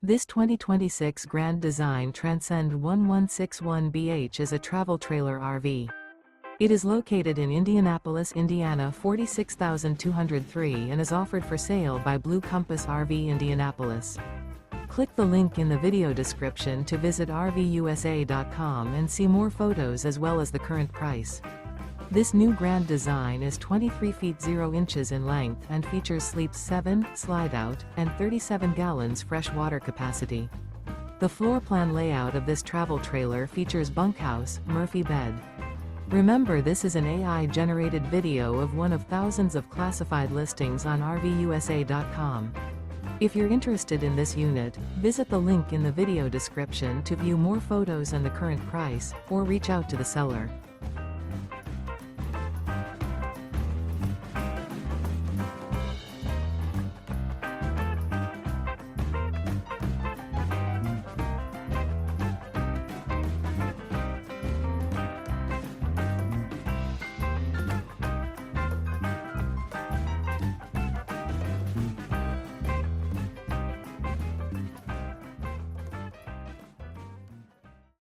This 2026 Grand Design Transcend 1161BH is a travel trailer RV. It is located in Indianapolis, Indiana 46203 and is offered for sale by Blue Compass RV Indianapolis. Click the link in the video description to visit RVUSA.com and see more photos as well as the current price. This new Grand Design is 23 feet 0 inches in length and features sleeps 7, Slideout, and 37 gallons fresh water capacity. The floor plan layout of this travel trailer features bunkhouse, Murphy bed. Remember, this is an AI-generated video of one of thousands of classified listings on RVUSA.com. If you're interested in this unit, visit the link in the video description to view more photos and the current price, or reach out to the seller.